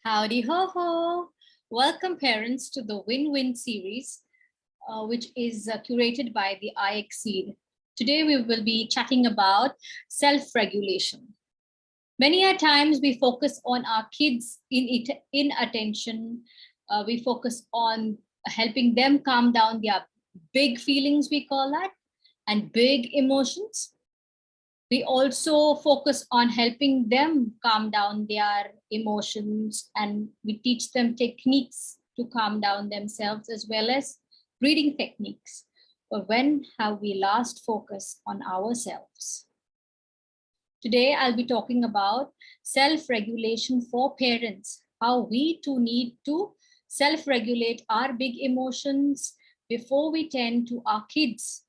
Howdy ho ho! Welcome parents to the Win-Win series, which is curated by the iExceed. Today we will be chatting about self-regulation. Many a times we focus on our kids in attention. We focus on helping them calm down their big feelings, we call that, and big emotions. We also focus on helping them calm down their emotions, and we teach them techniques to calm down themselves as well as breathing techniques. But when have we last focused on ourselves? Today, I'll be talking about self-regulation for parents, how we too need to self-regulate our big emotions before we tend to our kids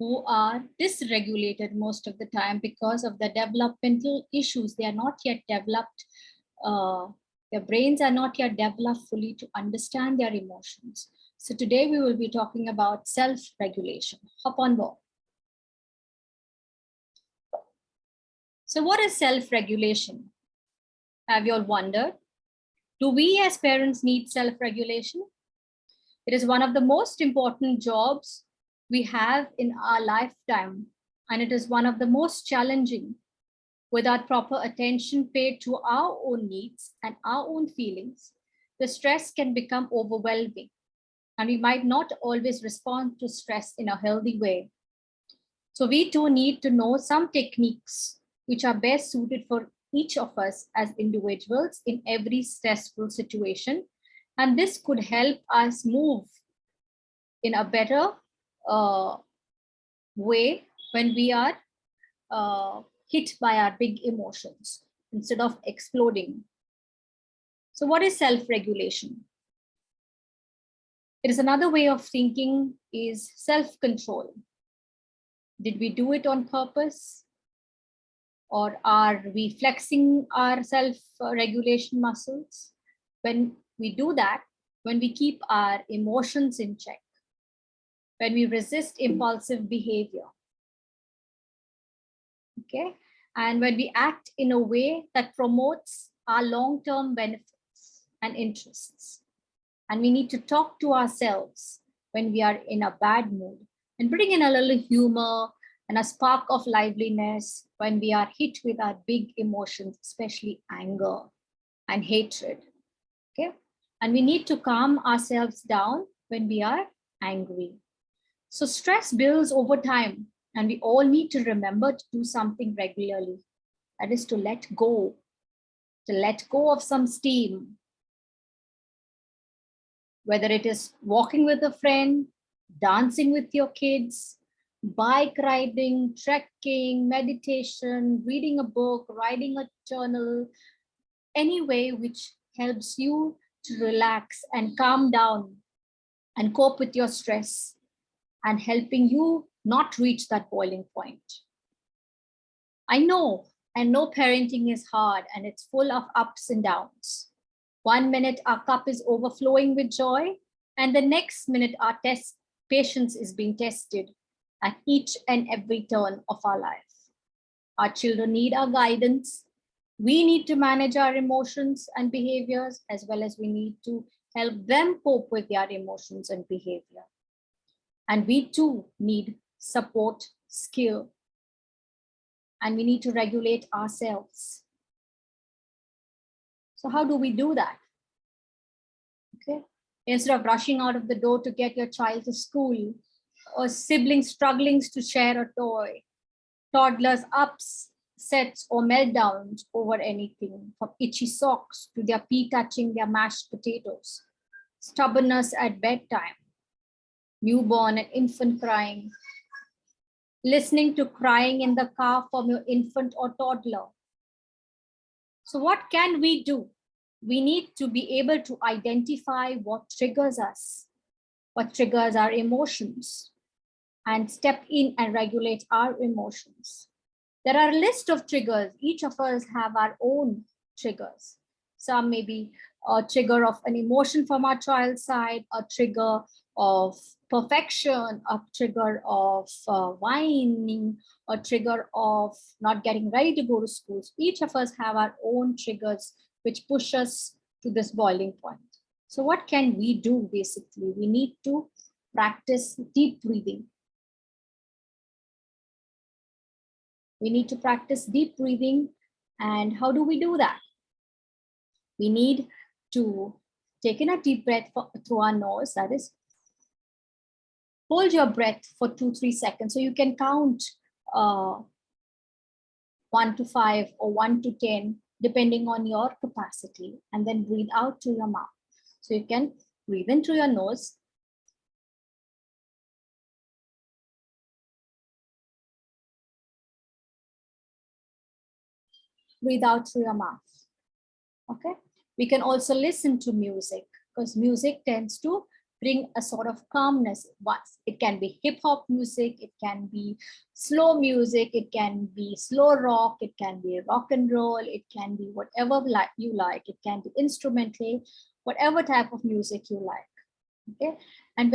who are dysregulated most of the time because of the developmental issues. They are not yet developed. Their brains are not yet developed fully to understand their emotions. So today we will be talking about self-regulation. Hop on board. So what is self-regulation? Have you all wondered? Do we as parents need self-regulation? It is one of the most important jobs we have in our lifetime, and it is one of the most challenging. Without proper attention paid to our own needs and our own feelings, the stress can become overwhelming, and we might not always respond to stress in a healthy way. So we too need to know some techniques which are best suited for each of us as individuals in every stressful situation, and this could help us move in a better way when we are hit by our big emotions instead of exploding. So what is self-regulation? It is another way of thinking is self-control. Did we do it on purpose? Or are we flexing our self-regulation muscles? When we do that, when we keep our emotions in check, when we resist impulsive behavior, okay? And when we act in a way that promotes our long-term benefits and interests. And we need to talk to ourselves when we are in a bad mood and bring in a little humor and a spark of liveliness when we are hit with our big emotions, especially anger and hatred, okay? And we need to calm ourselves down when we are angry. So stress builds over time, and we all need to remember to do something regularly. That is to let go of some steam. Whether it is walking with a friend, dancing with your kids, bike riding, trekking, meditation, reading a book, writing a journal, any way which helps you to relax and calm down and cope with your stress and helping you not reach that boiling point. I know parenting is hard and it's full of ups and downs. 1 minute our cup is overflowing with joy, and the next minute our patience is being tested at each and every turn of our life. Our children need our guidance. We need to manage our emotions and behaviors, as well as we need to help them cope with their emotions and behavior. And we too need support, skill, and we need to regulate ourselves. So how do we do that? Okay. Instead of rushing out of the door to get your child to school, or siblings struggling to share a toy, toddlers upsets or meltdowns over anything, from itchy socks to their pee touching their mashed potatoes, stubbornness at bedtime, newborn and infant crying, listening to crying in the car from your infant or toddler. So what can we do? We need to be able to identify what triggers us, what triggers our emotions, and step in and regulate our emotions. There are a list of triggers. Each of us have our own triggers. Some may be a trigger of an emotion from our child's side, a trigger of perfection, a trigger of whining, a trigger of not getting ready to go to school. So each of us have our own triggers which push us to this boiling point. So what can we do? Basically, we need to practice deep breathing. We need to practice deep breathing. And how do we do that? We need to take in a deep breath through our nose, that is, hold your breath for 2-3 seconds. So you can count 1 to 5 or 1 to 10, depending on your capacity, and then breathe out through your mouth. So you can breathe in through your nose. Breathe out through your mouth. Okay. We can also listen to music, because music tends to bring a sort of calmness. It can be hip hop music, it can be slow music, it can be slow rock, it can be rock and roll, it can be whatever you like, it can be instrumental, whatever type of music you like. Okay. And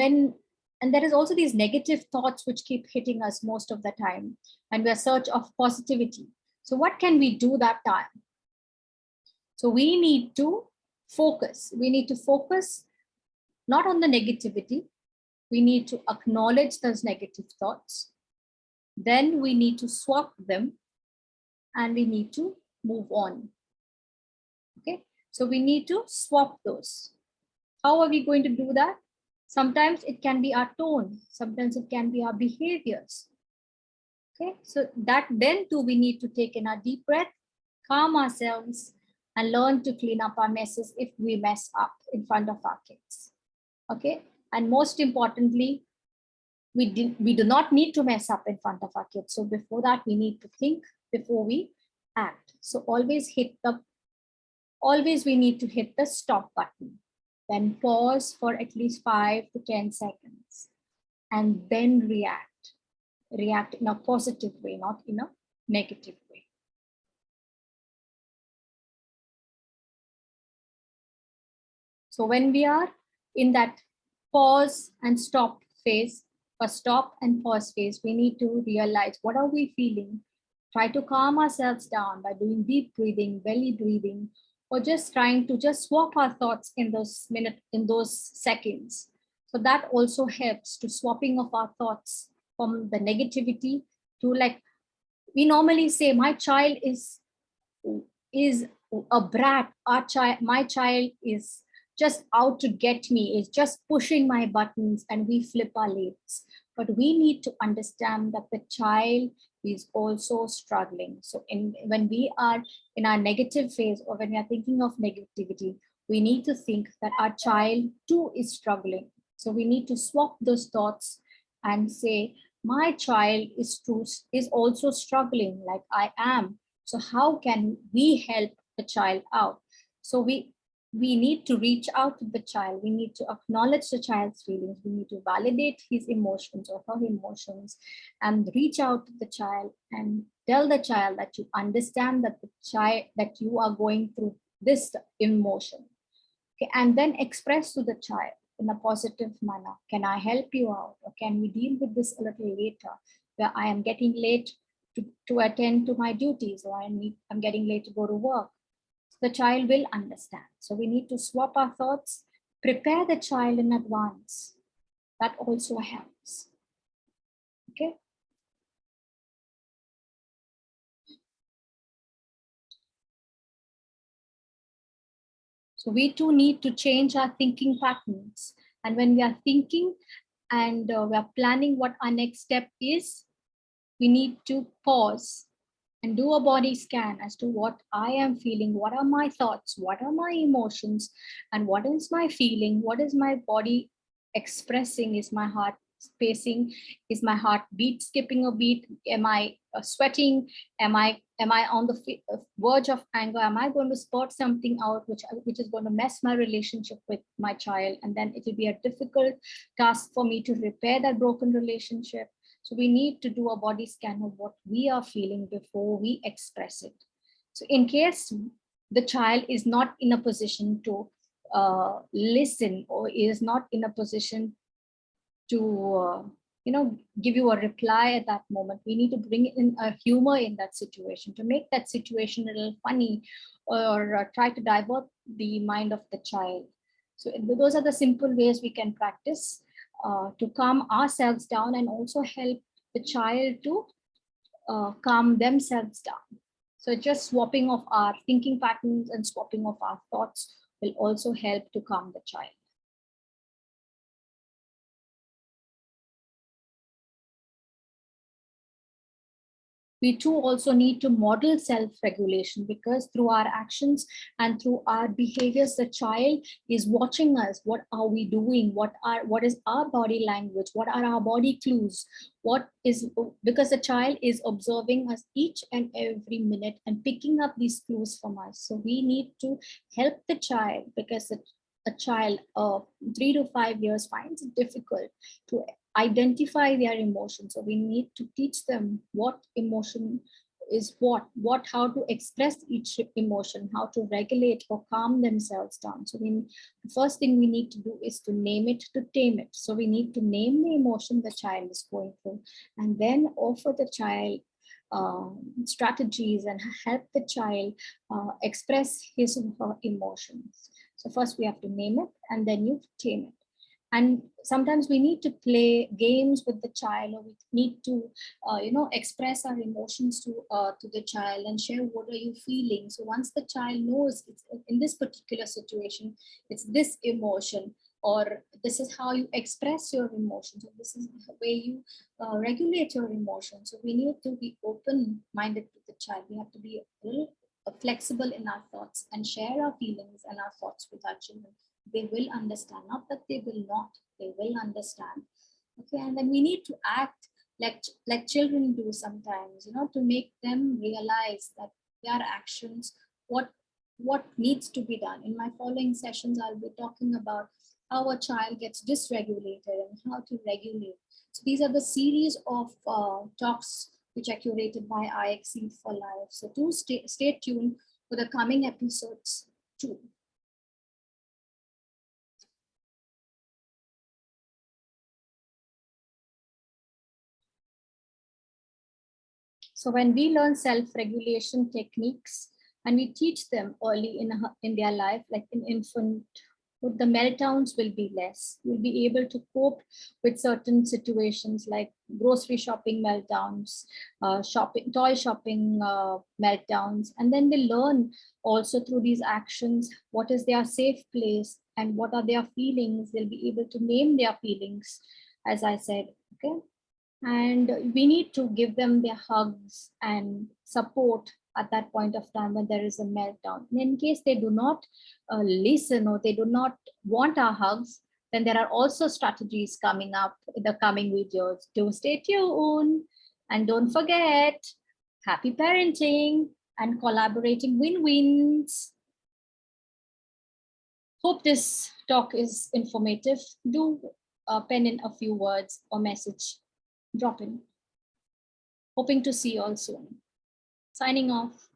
there is also these negative thoughts which keep hitting us most of the time, and we're search of positivity. So what can we do that time? So we need to focus. We need to focus not on the negativity. We need to acknowledge those negative thoughts. Then we need to swap them and we need to move on. Okay, so we need to swap those. How are we going to do that? Sometimes it can be our tone. Sometimes it can be our behaviors. Okay, so that then too we need to take in a deep breath, calm ourselves, and learn to clean up our messes if we mess up in front of our kids. Okay, and most importantly, we do not need to mess up in front of our kids. So before that, we need to think before we act. So always we need to hit the stop button, then pause for at least 5 to 10 seconds, and then react in a positive way, not in a negative way. So when we are in that pause and stop phase, or stop and pause phase, we need to realize what are we feeling. Try to calm ourselves down by doing deep breathing, belly breathing, or just trying to just swap our thoughts in those seconds. So that also helps to swapping of our thoughts from the negativity to, like we normally say, my child is a brat. My child is just out to get me, is just pushing my buttons, and we flip our lids. But we need to understand that the child is also struggling. So when we are in our negative phase, or when we are thinking of negativity, we need to think that our child too is struggling. So we need to swap those thoughts and say, my child is also struggling like I am. So how can we help the child out? So we need to reach out to the child. We need to acknowledge the child's feelings. We need to validate his emotions or her emotions, and reach out to the child and tell the child that you understand that you are going through this emotion. Okay, and then express to the child in a positive manner. Can I help you out? Or can we deal with this a little later, where I am getting late to attend to my duties, or I'm getting late to go to work? The child will understand. So we need to swap our thoughts, prepare the child in advance. That also helps. Okay. So we too need to change our thinking patterns. And when we are thinking and we are planning what our next step is, we need to pause and do a body scan as to what I am feeling, what are my thoughts, what are my emotions, and what is my feeling, what is my body expressing, is my heart pacing, is my heart beat skipping a beat, am I sweating, am I on the verge of anger, am I going to spot something out which is going to mess my relationship with my child, and then it will be a difficult task for me to repair that broken relationship. So we need to do a body scan of what we are feeling before we express it. So in case the child is not in a position to listen, or is not in a position to give you a reply at that moment. We need to bring in a humor in that situation to make that situation a little funny, or try to divert the mind of the child. So those are the simple ways we can practice to calm ourselves down and also help the child to calm themselves down. So just swapping of our thinking patterns and swapping of our thoughts will also help to calm the child. We too also need to model self-regulation, because through our actions and through our behaviors, the child is watching us. What are we doing? What is our body language? What are our body clues? Because the child is observing us each and every minute and picking up these clues from us. So we need to help the child, because a child of 3 to 5 years finds it difficult to identify their emotions. So we need to teach them what emotion is, how to express each emotion, how to regulate or calm themselves down. So the first thing we need to do is to name it, to tame it. So we need to name the emotion the child is going through, and then offer the child strategies and help the child express his or her emotions. So first we have to name it, and then you tame it. And sometimes we need to play games with the child, or we need to express our emotions to the child and share what are you feeling. So once the child knows it's in this particular situation, it's this emotion, or this is how you express your emotions, or this is the way you regulate your emotions. So we need to be open-minded with the child. We have to be a little flexible in our thoughts and share our feelings and our thoughts with our children. They will understand, not that they will not, they will understand. Okay, and then we need to act like children do sometimes, to make them realize that their actions, what needs to be done. In my following sessions, I'll be talking about how a child gets dysregulated and how to regulate. So these are the series of talks which are curated by iExceed for Life. So do stay tuned for the coming episodes too. So when we learn self-regulation techniques and we teach them early in their life, like in infant, the meltdowns will be less. You'll be able to cope with certain situations like grocery shopping meltdowns, toy shopping meltdowns. And then they learn also through these actions, what is their safe place and what are their feelings. They'll be able to name their feelings, as I said, okay? And we need to give them their hugs and support at that point of time when there is a meltdown. And in case they do not listen, or they do not want our hugs, then there are also strategies coming up in the coming videos. Do stay tuned, and don't forget, happy parenting and collaborating win-wins. Hope this talk is informative. Do pen in a few words or message, drop in. Hoping to see you all soon. Signing off.